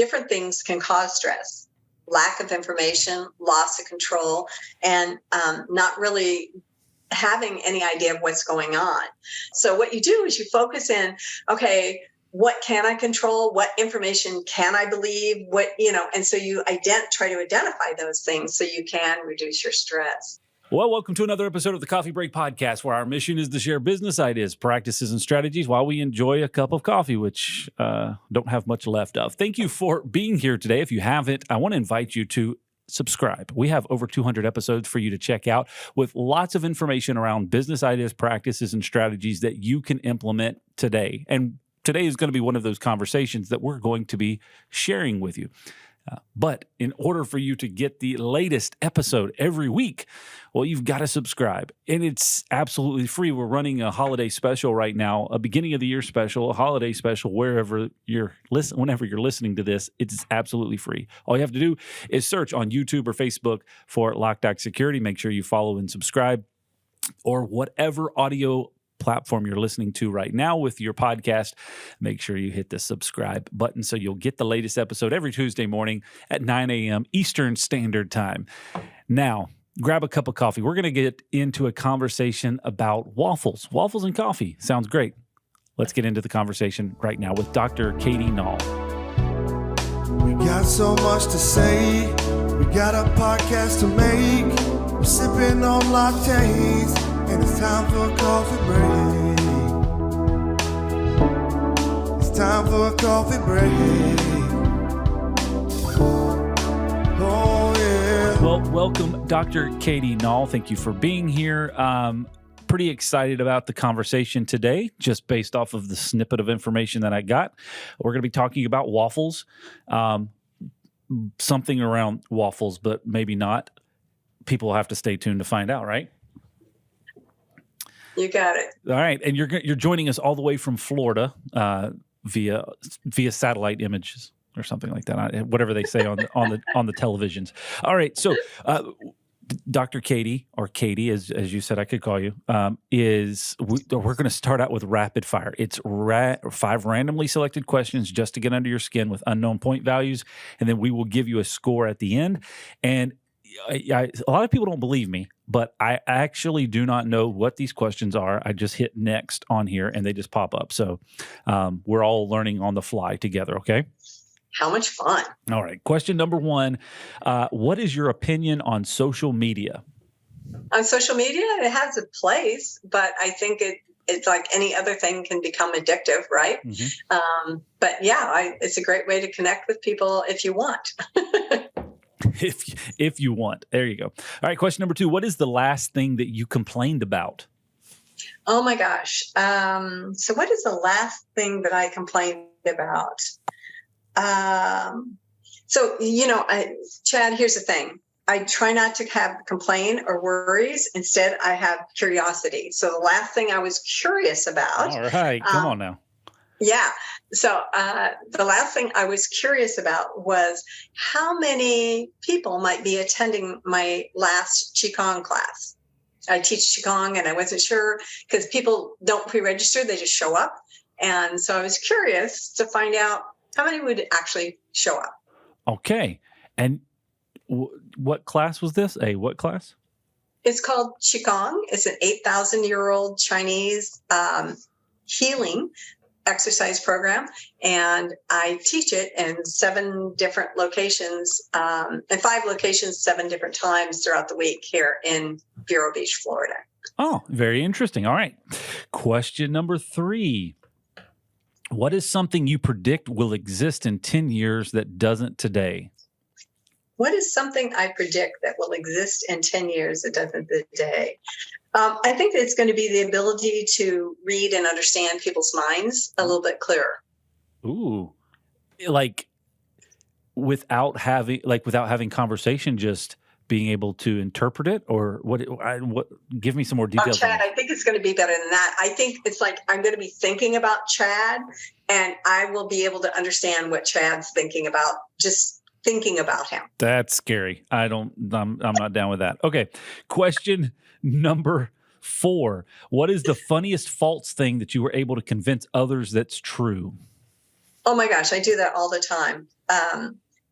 different things can cause stress. Lack of information, loss of control, and not really having any idea of what's going on. So what you do is you focus in, okay, what can I control? What information can I believe? And so you try to identify those things so you can reduce your stress. Well, welcome to another episode of the Coffee Break Podcast, where our mission is to share business ideas, practices, and strategies while we enjoy a cup of coffee, which don't have much left of. Thank you for being here today. If you haven't, I want to invite you to subscribe. We have over 200 episodes for you to check out with lots of information around business ideas, practices, and strategies that you can implement today. And today is going to be one of those conversations that we're going to be sharing with you. But in order for you to get the latest episode every week, well, you've got to subscribe. And it's absolutely free. We're running a holiday special right now, a beginning of the year special, a holiday special, whenever you're listening to this, it's absolutely free. All you have to do is search on YouTube or Facebook for Loc-Doc Security. Make sure you follow and subscribe, or whatever audio platform you're listening to right now with your podcast. Make sure you hit the subscribe button so you'll get the latest episode every Tuesday morning at 9 a.m. Eastern Standard Time. Now, grab a cup of coffee. We're going to get into a conversation about waffles. Waffles and coffee. Sounds great. Let's get into the conversation right now with Dr. Katie Nall. We got so much to say. We got a podcast to make. We're sipping on lattes. And it's time for a coffee break. It's time for a coffee break. Oh, yeah. Well, welcome, Dr. Katie Nall. Thank you for being here. Pretty excited about the conversation today, just based off of the snippet of information that I got. We're going to be talking about waffles, something around waffles, but maybe not. People will have to stay tuned to find out, right? You got it. All right, and you're joining us all the way from Florida via satellite images or something like that, whatever they say on the televisions. All right, so Dr. Katie, or Katie, as you said, I could call you, we're going to start out with rapid fire. It's 5 randomly selected questions just to get under your skin with unknown point values, and then we will give you a score at the end. And a lot of people don't believe me, but I actually do not know what these questions are. I just hit next on here and they just pop up. So we're all learning on the fly together, okay? How much fun. All right. Question number 1. What is your opinion on social media? On social media, it has a place, but I think it's like any other thing can become addictive, right? Mm-hmm. But yeah, it's a great way to connect with people if you want. If you want. There you go. All right, question number 2. What is the last thing that you complained about? Oh my gosh. So what is the last thing that I complained about? Chad, here's the thing. I try not to have complain or worries. Instead, I have curiosity. So the last thing I was curious about. All right. Come on now. Yeah. So the last thing I was curious about was how many people might be attending my last Qigong class. I teach Qigong and I wasn't sure because people don't pre-register. They just show up. And so I was curious to find out how many would actually show up. Okay. And what class was this? What class? It's called Qigong. It's an 8,000-year-old Chinese healing exercise program, and I teach it in 7 different locations, in 5 locations, 7 different times throughout the week here in Vero Beach, Florida. Oh, very interesting. All right. Question number 3. What is something you predict will exist in 10 years that doesn't today? What is something I predict that will exist in 10 years that doesn't today? I think that it's going to be the ability to read and understand people's minds a little bit clearer. Ooh, like without having conversation, just being able to interpret it, or what? Give me some more details. Chad, I think it's going to be better than that. I think it's like I'm going to be thinking about Chad, and I will be able to understand what Chad's thinking about. Just thinking about him. That's scary. I'm not down with that. Okay. Question number 4. What is the funniest false thing that you were able to convince others that's true? Oh my gosh, I do that all the time.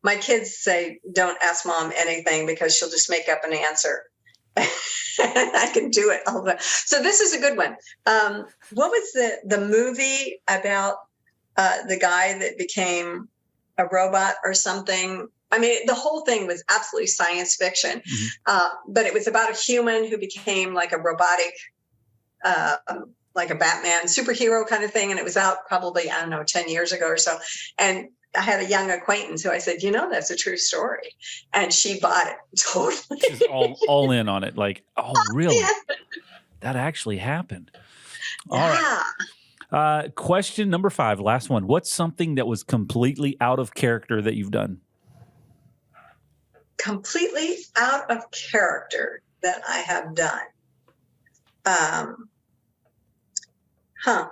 my kids say, don't ask mom anything because she'll just make up an answer. I can do it all the time. So this is a good one. What was the movie about the guy that became a robot or something? I mean, the whole thing was absolutely science fiction, but it was about a human who became like a robotic, like a Batman superhero kind of thing. And it was out probably, 10 years ago or so. And I had a young acquaintance who I said, that's a true story. And she bought it totally. She's all in on it. Like, oh, really? Yeah. That actually happened. All right. Question number 5, last one. What's something that was completely out of character that you've done? Completely out of character that I have done.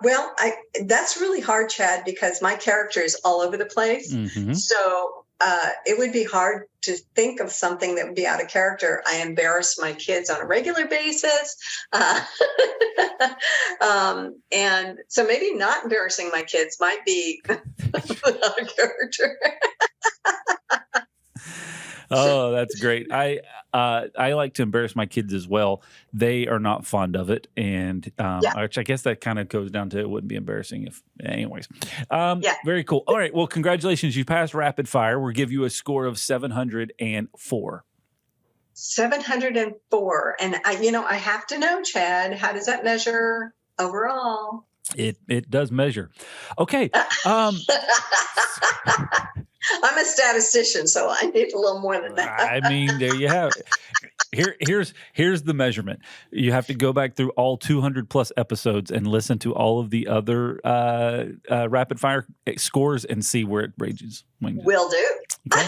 Well, that's really hard, Chad, because my character is all over the place. Mm-hmm. So it would be hard to think of something that would be out of character. I embarrass my kids on a regular basis. And so maybe not embarrassing my kids might be out of character. Oh, that's great. I like to embarrass my kids as well. They are not fond of it. And which I guess that kind of goes down to it wouldn't be embarrassing if anyways. Very cool. All right. Well, congratulations. You passed rapid fire. We'll give you a score of 704. 704. And I have to know, Chad, how does that measure overall? It does measure. Okay. I'm a statistician, so I need a little more than that. I mean, there you have it. Here's the measurement. You have to go back through all 200 plus episodes and listen to all of the other rapid fire scores and see where it ranges. Will do. Okay.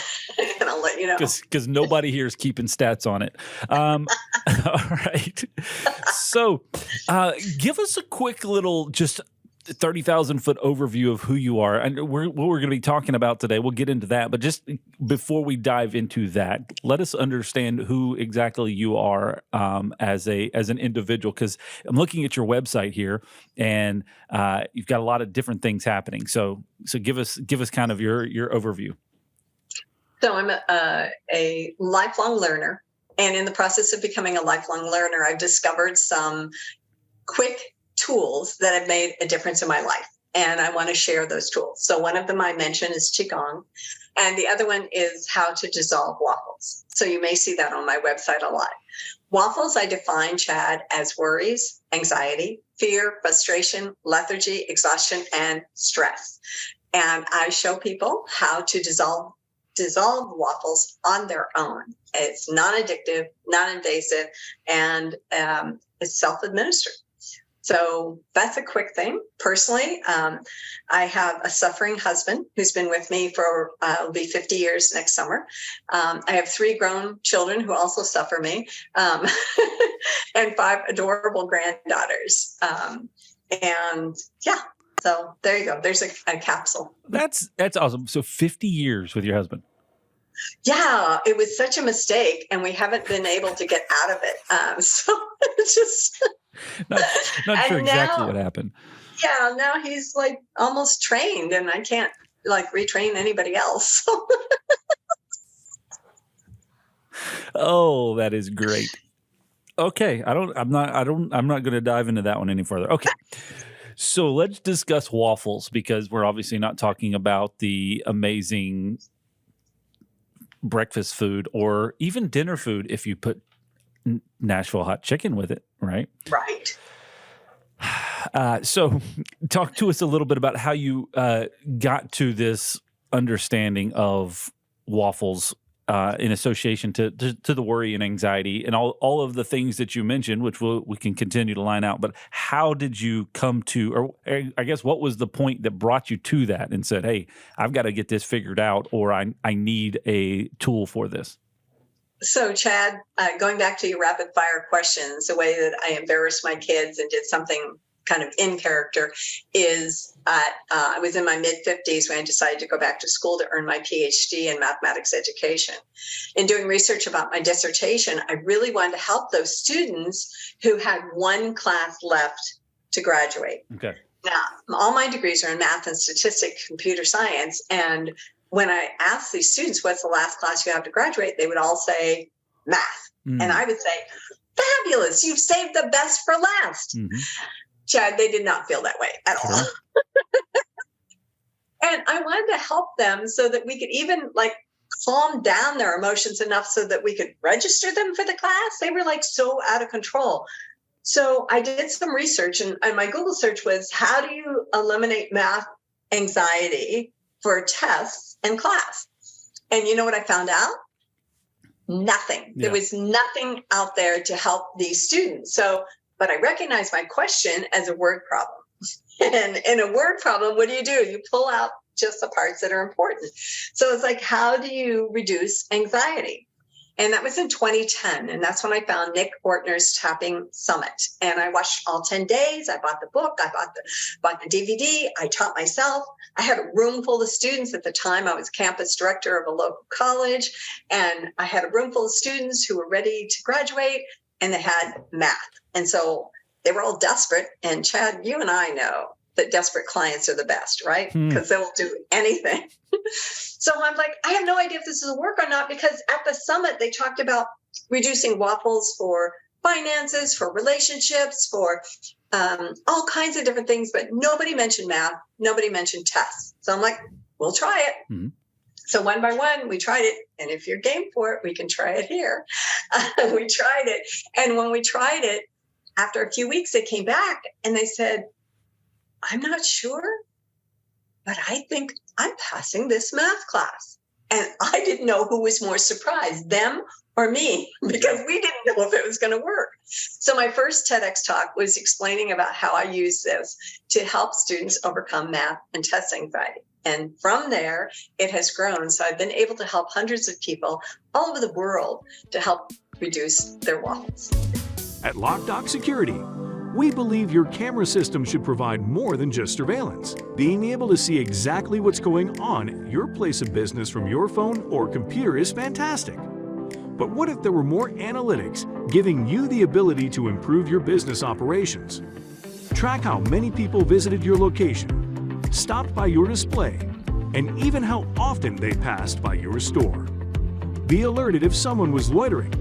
And I'll let you know. Because nobody here is keeping stats on it. All right. So give us a quick little just 30,000-foot overview of who you are. And what we're going to be talking about today, we'll get into that. But just before we dive into that, let us understand who exactly you are as an individual. Because I'm looking at your website here, and you've got a lot of different things happening. So give us kind of your overview. So I'm a lifelong learner. And in the process of becoming a lifelong learner, I've discovered some quick tools that have made a difference in my life. And I want to share those tools. So one of them I mentioned is Qigong. And the other one is how to dissolve waffles. So you may see that on my website a lot. Waffles, I define, Chad, as worries, anxiety, fear, frustration, lethargy, exhaustion, and stress. And I show people how to dissolve waffles on their own. It's non-addictive, non-invasive, and it's self-administered. So that's a quick thing. Personally, I have a suffering husband who's been with me for, it'll be 50 years next summer. I have 3 grown children who also suffer me, and 5 adorable granddaughters. So there you go. There's a capsule. That's awesome. So 50 years with your husband. Yeah, it was such a mistake, and we haven't been able to get out of it. So it's just... Not sure exactly what happened. Yeah, now he's like almost trained, and I can't like retrain anybody else. Oh, that is great. Okay, I'm not going to dive into that one any further. Okay. So let's discuss waffles, because we're obviously not talking about the amazing breakfast food or even dinner food if you put Nashville hot chicken with it, right? Right. So talk to us a little bit about how you got to this understanding of waffles in association to the worry and anxiety and all of the things that you mentioned, which we can continue to line out. But how did you come to, or I guess what was the point that brought you to that and said, hey, I've got to get this figured out, or I need a tool for this? So, Chad, going back to your rapid fire questions, the way that I embarrassed my kids and did something kind of in character is I was in my mid-50s when I decided to go back to school to earn my PhD in mathematics education. In doing research about my dissertation, I really wanted to help those students who had one class left to graduate. Okay. Now, all my degrees are in math and statistics, computer science, and when I asked these students, what's the last class you have to graduate? They would all say math. And I would say, fabulous, you've saved the best for last. Chad, they did not feel that way at all. And I wanted to help them so that we could even like calm down their emotions enough so that we could register them for the class. They were like so out of control. So I did some research, and my Google search was, how do you eliminate math anxiety for tests and class? And you know what I found out? Nothing. There was nothing out there to help these students. So, but I recognized my question as a word problem. And in a word problem, what do? You pull out just the parts that are important. So it's like, how do you reduce anxiety? And that was in 2010. And that's when I found Nick Ortner's Tapping Summit. And I watched all 10 days. I bought the book. I bought the DVD. I taught myself. I had a room full of students. At the time, I was campus director of a local college. And I had a room full of students who were ready to graduate, and they had math. And so they were all desperate. And Chad, you and I know that desperate clients are the best, right? Because they'll do anything. So I'm like, I have no idea if this will work or not, because at the summit, they talked about reducing WAFFLES for finances, for relationships, for all kinds of different things, but nobody mentioned math. Nobody mentioned tests. So I'm like, we'll try it. So one by one, we tried it. And if you're game for it, we can try it here. We tried it. And when we tried it, after a few weeks, they came back and they said, I'm not sure, but I think I'm passing this math class. And I didn't know who was more surprised, them or me, because we didn't know if it was going to work. So my first TEDx talk was explaining about how I use this to help students overcome math and test anxiety. And from there, it has grown. So I've been able to help hundreds of people all over the world to help reduce their WAFFLES. At Loc-Doc Security, we believe your camera system should provide more than just surveillance. Being able to see exactly what's going on at your place of business from your phone or computer is fantastic. But what if there were more analytics giving you the ability to improve your business operations? Track how many people visited your location, stopped by your display, and even how often they passed by your store. Be alerted if someone was loitering,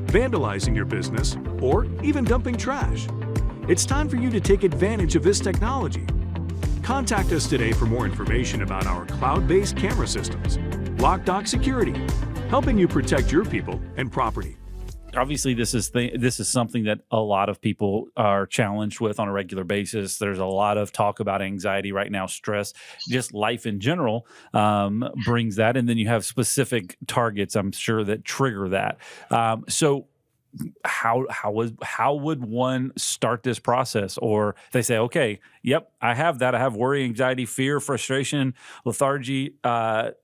vandalizing your business, or even dumping trash. It's time for you to take advantage of this technology. Contact us today for more information about our cloud-based camera systems. Loc-Doc Security, helping you protect your people and property. Obviously, this is something that a lot of people are challenged with on a regular basis. There's a lot of talk about anxiety right now, stress, just life in general brings that. And then you have specific targets, I'm sure, that trigger that. So how would one start this process? Or they say, okay, yep, I have that. I have worry, anxiety, fear, frustration, lethargy,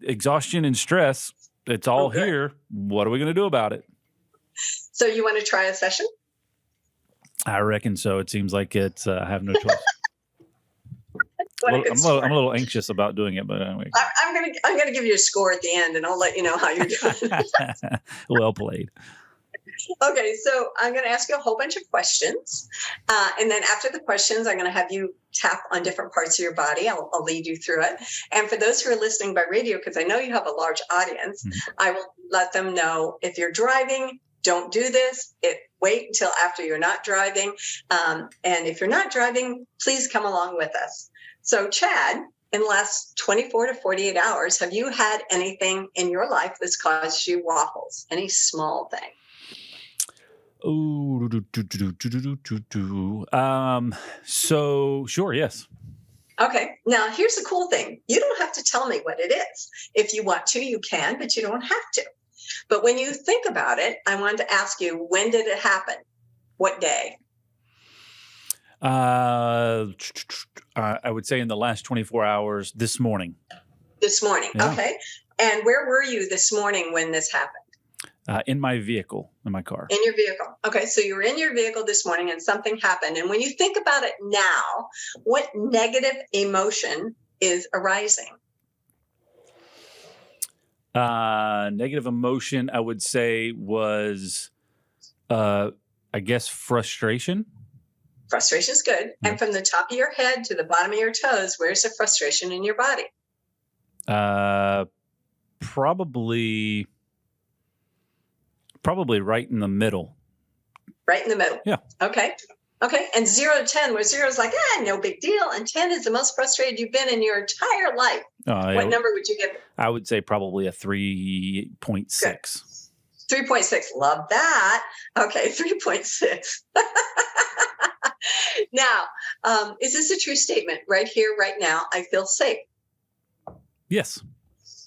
exhaustion, and stress. It's all here. What are we going to do about it? So you want to try a session? I reckon so. It seems like it's I have no choice. I'm a little anxious about doing it, but anyway. I'm gonna give you a score at the end, and I'll let you know how you're doing. Well played. Okay, so I'm going to ask you a whole bunch of questions. And then after the questions, I'm going to have you tap on different parts of your body. I'll lead you through it. And for those who are listening by radio, because I know you have a large audience, I will let them know if you're driving, don't do this. Wait until after you're not driving. And if you're not driving, please come along with us. So Chad, in the last 24 to 48 hours, have you had anything in your life that's caused you WAFFLES? Any small thing? Oh, so sure, yes. Okay. Now, here's the cool thing. You don't have to tell me what it is. If you want to, you can, but you don't have to. But when you think about it, I wanted to ask you, when did it happen? What day? I would say in the last 24 hours, this morning. This morning. Yeah. Okay. And where were you this morning when this happened? In my vehicle, in my car. In your vehicle. Okay. So you were in your vehicle this morning and something happened. And when you think about it now, what negative emotion is arising? Negative emotion, I would say, was, I guess, frustration. Frustration is good. Yeah. And from the top of your head to the bottom of your toes, where's the frustration in your body? probably right in the middle. Right in the middle. Yeah. Okay. And 0 to 10, where 0 is like, no big deal. And 10 is the most frustrated you've been in your entire life. What number would you give it? I would say probably a 3.6. 3.6. Love that. Okay, 3.6. Now, is this a true statement? Right here, right now, I feel safe. Yes.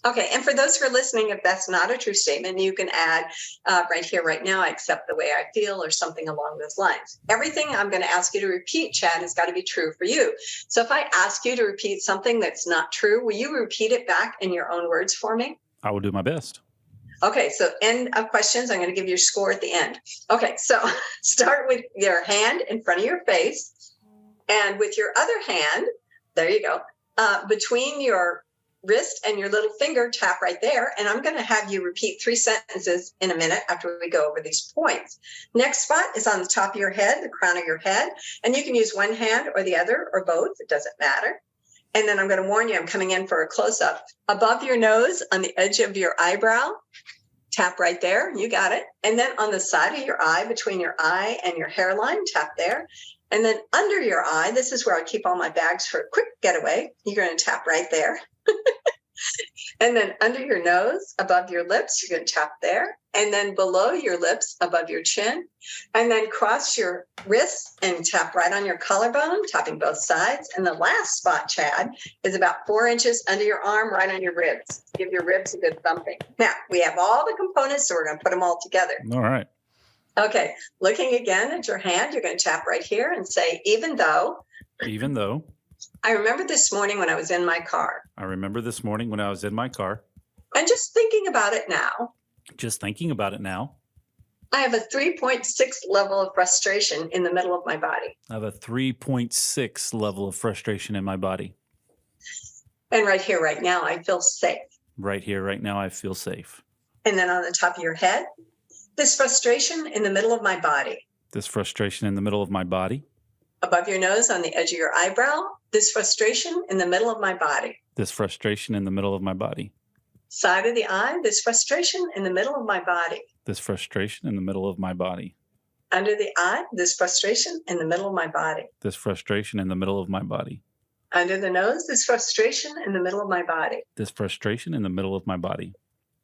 Okay, and for those who are listening, if that's not a true statement, you can add right here, right now, I accept the way I feel, or something along those lines. Everything I'm going to ask you to repeat, Chad, has got to be true for you. So if I ask you to repeat something that's not true, will you repeat it back in your own words for me? I will do my best. Okay, so end of questions. I'm going to give you your score at the end. Okay, so start with your hand in front of your face, and with your other hand, there you go, between your wrist and your little finger, tap right there. And I'm going to have you repeat 3 sentences in a minute after we go over these points. Next spot is on the top of your head, the crown of your head. And you can use one hand or the other or both. It doesn't matter. And then I'm going to warn you, I'm coming in for a close-up. Above your nose, on the edge of your eyebrow, tap right there. You got it. And then on the side of your eye, between your eye and your hairline, tap there. And then under your eye, this is where I keep all my bags for a quick getaway. You're going to tap right there. And then under your nose, above your lips, you're going to tap there. And then below your lips, above your chin. And then cross your wrists and tap right on your collarbone, tapping both sides. And the last spot, Chad, is about 4 inches under your arm, right on your ribs. Give your ribs a good thumping. Now, we have all the components, so we're going to put them all together. All right. Okay. Looking again at your hand, you're going to tap right here and say, even though. I remember this morning when I was in my car. And just thinking about it now. I have a 3.6 level of frustration in the middle of my body. And right here, right now, I feel safe. And then on the top of your head, this frustration in the middle of my body. Above your nose, on the edge of your eyebrow, this frustration in the middle of my body. Side of the eye, this frustration in the middle of my body. Under the eye, this frustration in the middle of my body. Under the nose, this frustration in the middle of my body.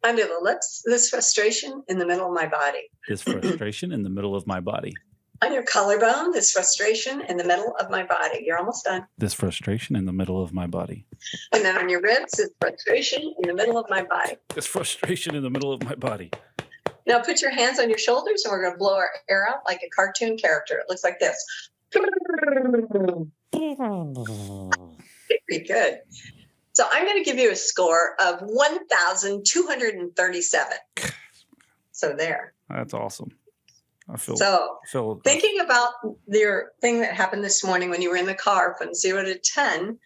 Under the lips, this frustration in the middle of my body. On your collarbone, this frustration in the middle of my body. You're almost done. And then on your ribs, this frustration in the middle of my body. Now put your hands on your shoulders and we're going to blow our air out like a cartoon character. It looks like this. Pretty good. So I'm going to give you a score of 1,237. So there. That's awesome. Thinking about your thing that happened this morning when you were in the car from 0 to 10,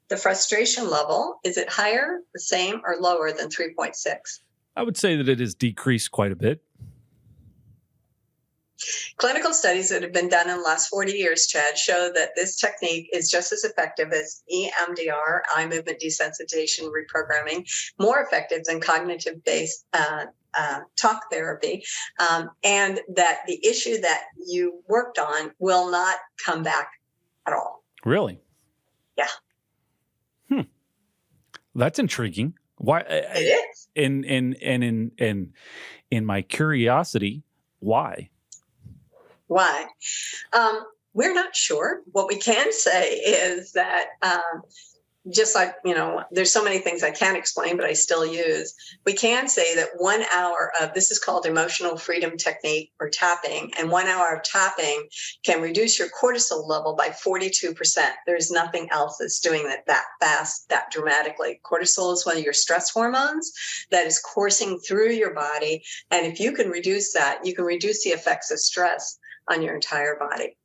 the frustration level, is it higher, the same, or lower than 3.6? I would say that it has decreased quite a bit. Clinical studies that have been done in the last 40 years, Chad, show that this technique is just as effective as EMDR, eye movement desensitization reprogramming, more effective than cognitive-based talk therapy, and that the issue that you worked on will not come back at all. Really? Yeah. That's intriguing. Why? It is. In my curiosity, why? Why? We're not sure. What we can say is that just like, there's so many things I can't explain, but I still use. We can say that 1 hour of this is called emotional freedom technique or tapping. And 1 hour of tapping can reduce your cortisol level by 42%. There's nothing else that's doing that fast, that dramatically. Cortisol is one of your stress hormones that is coursing through your body. And if you can reduce that, you can reduce the effects of stress on your entire body.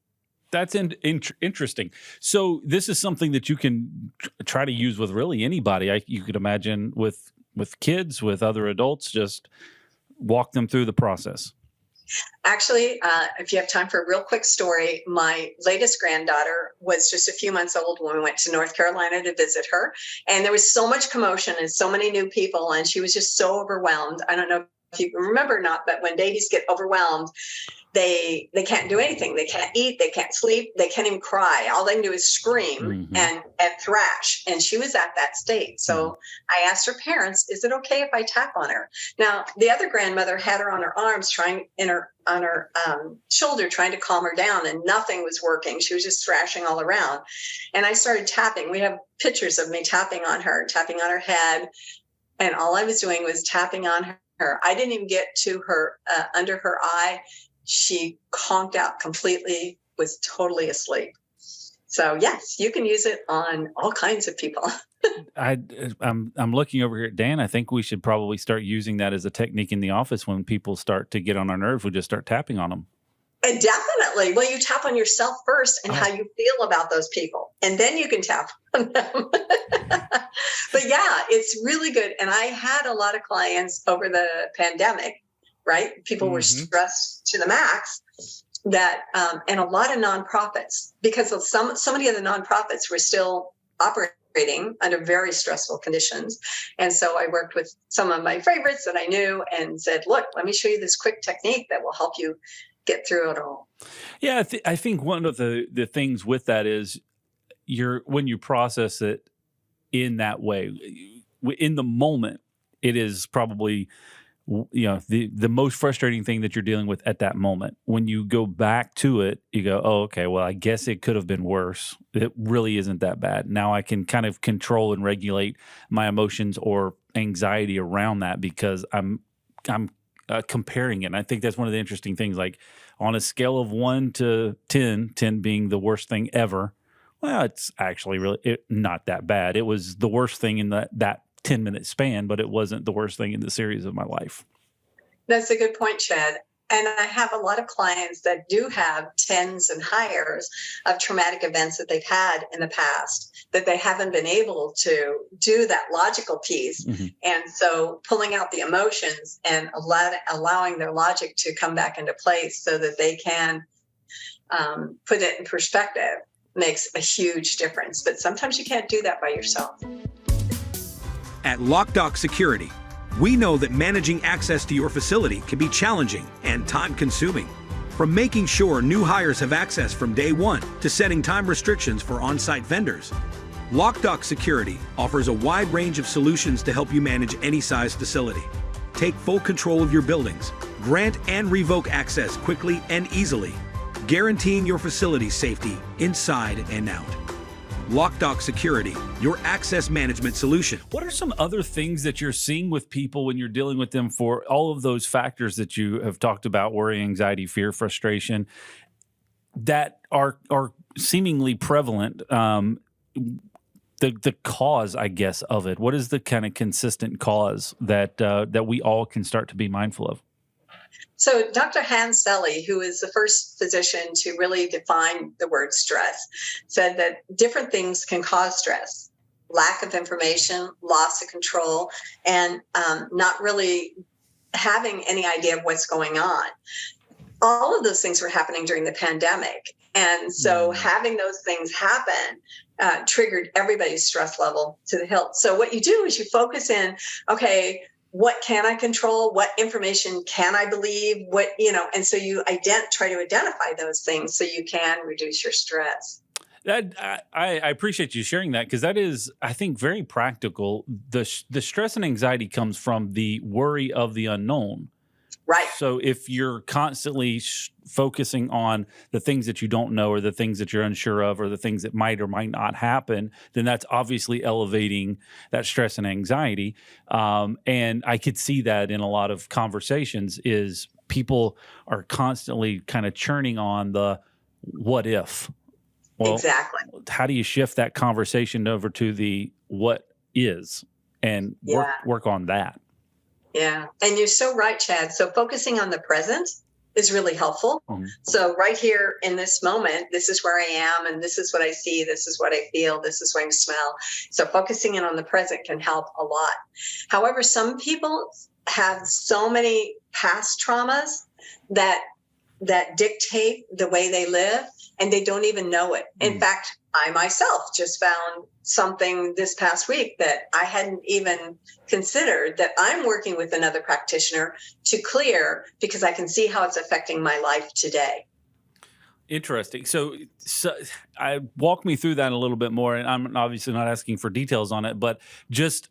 That's interesting. So this is something that you can try to use with really anybody. You could imagine with kids, with other adults, just walk them through the process. Actually, if you have time for a real quick story, my latest granddaughter was just a few months old when we went to North Carolina to visit her. And there was so much commotion and so many new people, and she was just so overwhelmed. I don't know if you remember or not, but when babies get overwhelmed, they can't do anything. They can't eat, they can't sleep, they can't even cry. All they can do is scream and thrash. And she was at that state. So I asked her parents, is it okay if I tap on her? Now, the other grandmother had her on her arms, on her shoulder, trying to calm her down, and nothing was working. She was just thrashing all around. And I started tapping. We have pictures of me tapping on her head. And all I was doing was tapping on her. I didn't even get to her under her eye. She conked out completely, was totally asleep. So yes, you can use it on all kinds of people. I'm looking over here at Dan. I think we should probably start using that as a technique in the office when people start to get on our nerves. We just start tapping on them. And definitely. Well, you tap on yourself first and how you feel about those people, and then you can tap on them. But yeah, it's really good. And I had a lot of clients over the pandemic, right? People were stressed to the max, that and a lot of nonprofits, because of so many of the nonprofits were still operating under very stressful conditions. And so I worked with some of my favorites that I knew and said, look, let me show you this quick technique that will help you get through it all. Yeah, I think one of the things with that is when you process it in that way, in the moment, it is probably the most frustrating thing that you're dealing with at that moment. When you go back to it, you go, oh, okay, well, I guess it could have been worse. It really isn't that bad. Now I can kind of control and regulate my emotions or anxiety around that because I'm comparing it. And I think that's one of the interesting things, like on a scale of 1 to 10, 10 being the worst thing ever. Well, it's actually really not that bad. It was the worst thing in that 10-minute span, but it wasn't the worst thing in the series of my life. That's a good point, Chad. And I have a lot of clients that do have 10s and higher of traumatic events that they've had in the past, that they haven't been able to do that logical piece. And so pulling out the emotions and allowing their logic to come back into place so that they can put it in perspective makes a huge difference. But sometimes you can't do that by yourself. At Loc-Doc Security, we know that managing access to your facility can be challenging and time-consuming. From making sure new hires have access from day one to setting time restrictions for on-site vendors, Loc-Doc Security offers a wide range of solutions to help you manage any size facility. Take full control of your buildings, grant and revoke access quickly and easily, guaranteeing your facility's safety inside and out. Loc-Doc Security, your access management solution. What are some other things that you're seeing with people when you're dealing with them for all of those factors that you have talked about, worry, anxiety, fear, frustration, that are seemingly prevalent? The cause, I guess, of it. What is the kind of consistent cause that we all can start to be mindful of? So Dr. Hans Selye, who is the first physician to really define the word stress, said that different things can cause stress: lack of information, loss of control, and not really having any idea of what's going on. All of those things were happening during the pandemic. And so having those things happen triggered everybody's stress level to the hilt. So what you do is you focus in, okay, what can I control? What information can I believe? And so you try to identify those things so you can reduce your stress. I appreciate you sharing that, because that is, I think, very practical. The stress and anxiety comes from the worry of the unknown. Right. So if you're constantly focusing on the things that you don't know, or the things that you're unsure of, or the things that might or might not happen, then that's obviously elevating that stress and anxiety. And I could see that in a lot of conversations is people are constantly kind of churning on the what if. Well, exactly. How do you shift that conversation over to the what is and work on that? Yeah. And you're so right, Chad. So focusing on the present is really helpful. Mhm. So right here in this moment, this is where I am, and this is what I see, this is what I feel, this is what I smell. So focusing in on the present can help a lot. However, some people have so many past traumas that dictate the way they live, and they don't even know it. In fact, I myself just found something this past week that I hadn't even considered, that I'm working with another practitioner to clear, because I can see how it's affecting my life today. Interesting. So I walk me through that a little bit more, and I'm obviously not asking for details on it, but just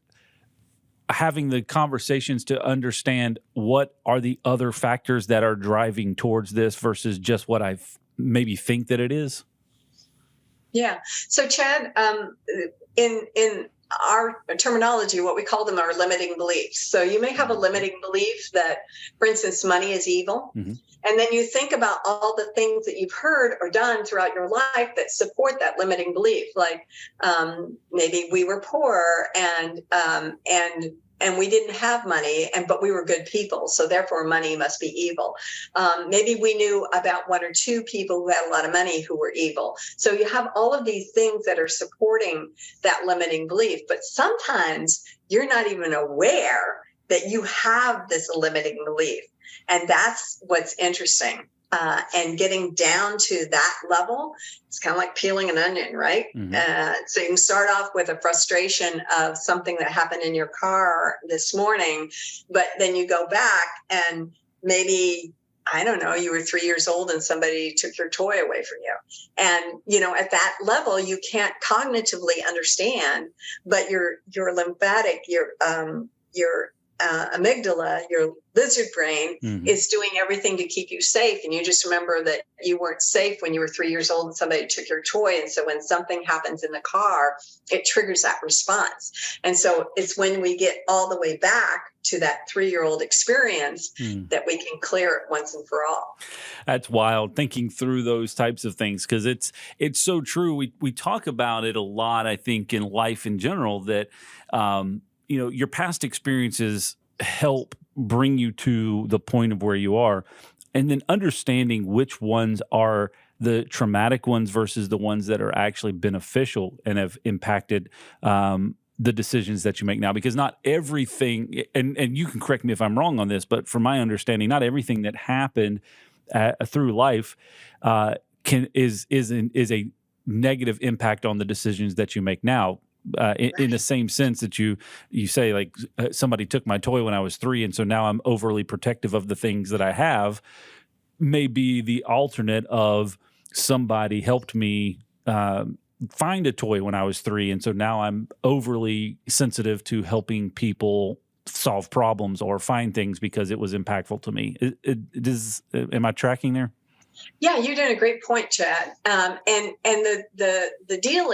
having the conversations to understand what are the other factors that are driving towards this versus just what I maybe think that it is. Yeah. So Chad, in our terminology, what we call them are limiting beliefs. So you may have a limiting belief that, for instance, money is evil. Mm-hmm. And then you think about all the things that you've heard or done throughout your life that support that limiting belief. Like maybe we were poor and we didn't have money, but we were good people, so therefore money must be evil. Maybe we knew about one or two people who had a lot of money who were evil. So you have all of these things that are supporting that limiting belief, but sometimes you're not even aware that you have this limiting belief. And that's what's interesting. And getting down to that level, it's kind of like peeling an onion, right? Mm-hmm. So you can start off with a frustration of something that happened in your car this morning, but then you go back and maybe, I don't know, you were 3 years old and somebody took your toy away from you. And, at that level, you can't cognitively understand, but your lymphatic, your amygdala, your lizard brain, is doing everything to keep you safe. And you just remember that you weren't safe when you were 3 years old and somebody took your toy. And so when something happens in the car, it triggers that response. And so it's when we get all the way back to that 3-year-old experience that we can clear it once and for all. That's wild, thinking through those types of things, because it's so true. We talk about it a lot, I think, in life in general, that your past experiences help bring you to the point of where you are, and then understanding which ones are the traumatic ones versus the ones that are actually beneficial and have impacted the decisions that you make now. Because not everything, and you can correct me if I'm wrong on this, but from my understanding, not everything that happened through life is a negative impact on the decisions that you make now. In the same sense that you say, like, somebody took my toy when I was 3, and so now I'm overly protective of the things that I have, may be the alternate of somebody helped me find a toy when I was 3, and so now I'm overly sensitive to helping people solve problems or find things because it was impactful to me. Am I tracking there? Yeah, you're doing a great point, Chad. And the deal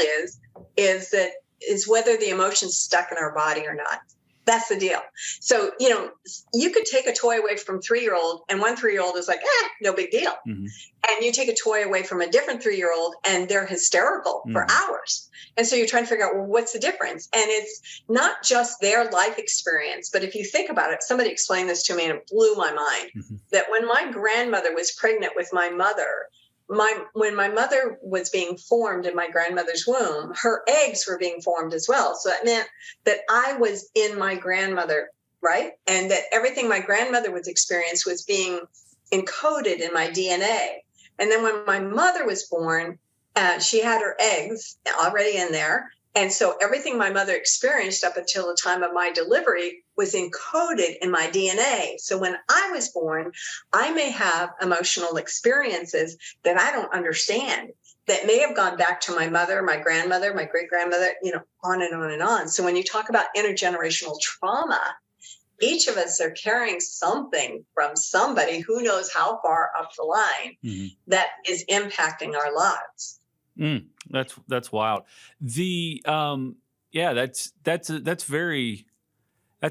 is whether the emotion's stuck in our body or not. That's the deal. So, you could take a toy away from 3-year-old, and one 3-year-old is like, no big deal. Mm-hmm. And you take a toy away from a different 3-year-old and they're hysterical for hours. And so you're trying to figure out, well, what's the difference? And it's not just their life experience, but if you think about it, somebody explained this to me and it blew my mind, that when my grandmother was pregnant with my mother, when my mother was being formed in my grandmother's womb, her eggs were being formed as well. So that meant that I was in my grandmother, right? And that everything my grandmother was experiencing was being encoded in my DNA. And then when my mother was born, she had her eggs already in there. And so everything my mother experienced up until the time of my delivery was encoded in my DNA. So when I was born, I may have emotional experiences that I don't understand, that may have gone back to my mother, my grandmother, my great-grandmother, on and on and on. So when you talk about intergenerational trauma, each of us are carrying something from somebody who knows how far up the line that is impacting our lives. That's wild. That's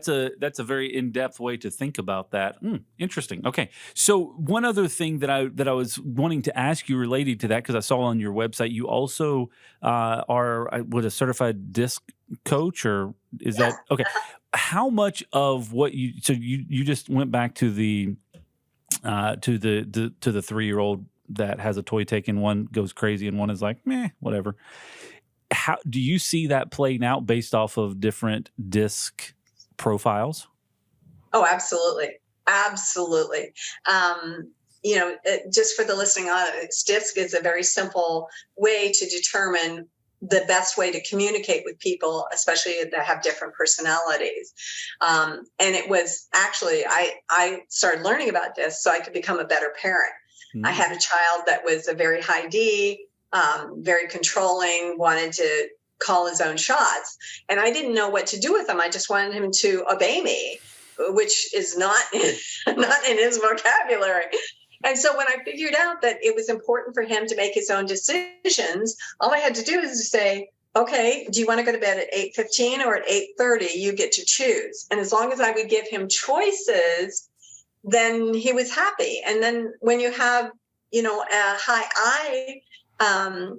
a very in-depth way to think about that. Interesting. Okay. So one other thing that I was wanting to ask you related to that, because I saw on your website, you also are a certified disc coach, or is that okay? How much of what you just went back to the to the 3-year-old that has a toy taken, one goes crazy and one is like, meh, whatever. How do you see that playing out based off of different disc profiles? Oh, absolutely. Absolutely. Just for the listening audience, DISC is a very simple way to determine the best way to communicate with people, especially that have different personalities. And it was actually, I started learning about this so I could become a better parent. I had a child that was a very high D, very controlling, wanted to call his own shots. And I didn't know what to do with him. I just wanted him to obey me, which is not in his vocabulary. And so when I figured out that it was important for him to make his own decisions, all I had to do is to say, okay, do you want to go to bed at 8:15 or at 8:30? You get to choose. And as long as I would give him choices, then he was happy. And then when you have, a high I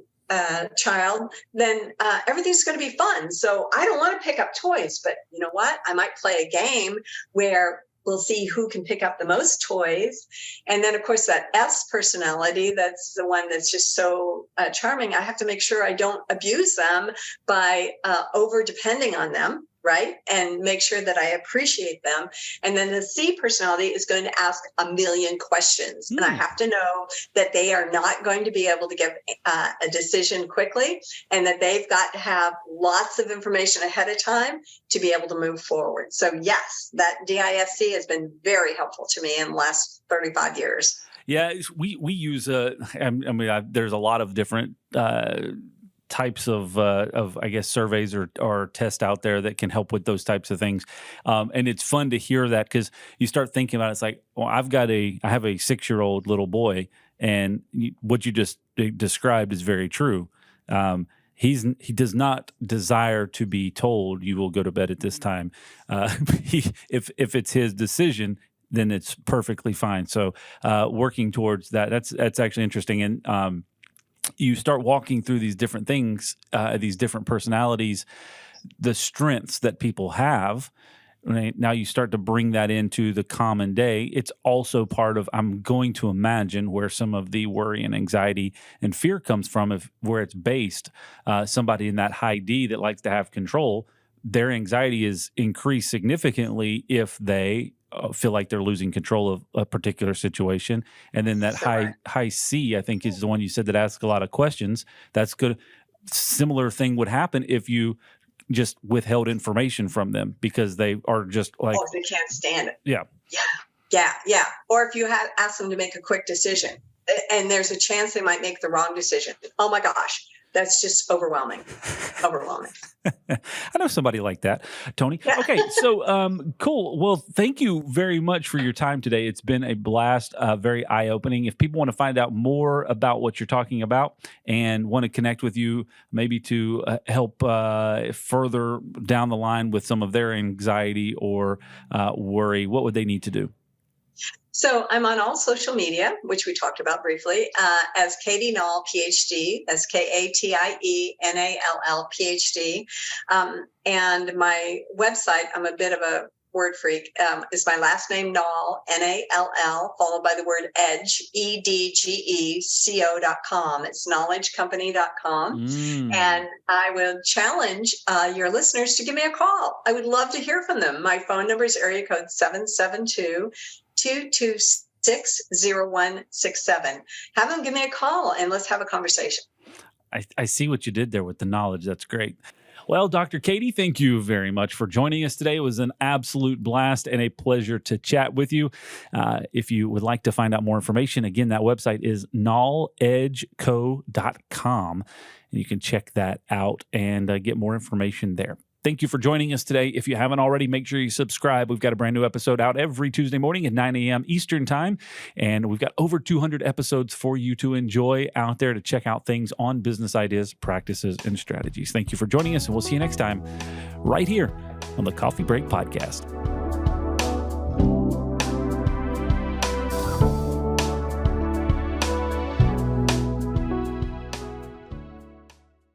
child, then everything's going to be fun. So I don't want to pick up toys, but you know what? I might play a game where we'll see who can pick up the most toys. And then, of course, that S personality, that's the one that's just so charming. I have to make sure I don't abuse them by over depending on them, right? And make sure that I appreciate them. And then the C personality is going to ask a million questions. And I have to know that they are not going to be able to give a decision quickly, and that they've got to have lots of information ahead of time to be able to move forward. So yes, that DISC has been very helpful to me in the last 35 years. Yeah, we use, there's a lot of different types of I guess surveys or tests out there that can help with those types of things, and it's fun to hear that, because you start thinking about it. It's like, well, I have a 6-year-old little boy, and what you just described is very true. He does not desire to be told you will go to bed at this time. If it's his decision, then it's perfectly fine. So working towards that's actually interesting. And you start walking through these different things, these different personalities, the strengths that people have. Right? Now you start to bring that into the common day. It's also part of, I'm going to imagine, where some of the worry and anxiety and fear comes from, where it's based. Somebody in that high D that likes to have control, their anxiety is increased significantly if they feel like they're losing control of a particular situation. And then that high C, I think, is the one you said that asks a lot of questions. That's good. Similar thing would happen if you just withheld information from them because they are just like, they can't stand it. Yeah. Or if you had asked them to make a quick decision and there's a chance they might make the wrong decision. Oh my gosh, that's just overwhelming. I know somebody like that, Tony. Yeah. Okay, so cool. Well, thank you very much for your time today. It's been a blast, very eye-opening. If people want to find out more about what you're talking about and want to connect with you, maybe to help further down the line with some of their anxiety or worry, what would they need to do? So I'm on all social media, which we talked about briefly, as Katie Nall, PhD. That's KATIENALL, PhD. And my website, I'm a bit of a word freak, is my last name, Nall, Nall, followed by the word edge, EDGECO.com. It's knowledgecompany.com. And I will challenge your listeners to give me a call. I would love to hear from them. My phone number is area code 772-226-0167. Have them give me a call and let's have a conversation. I see what you did there with the knowledge. That's great. Well, Dr. Katie, thank you very much for joining us today. It was an absolute blast and a pleasure to chat with you. If you would like to find out more information, again, that website is knowledgeco.com, and you can check that out and get more information there. Thank you for joining us today. If you haven't already, make sure you subscribe. We've got a brand new episode out every Tuesday morning at 9 a.m. Eastern Time, and we've got over 200 episodes for you to enjoy out there to check out things on business ideas, practices, and strategies. Thank you for joining us, and we'll see you next time right here on the Coffee Break Podcast.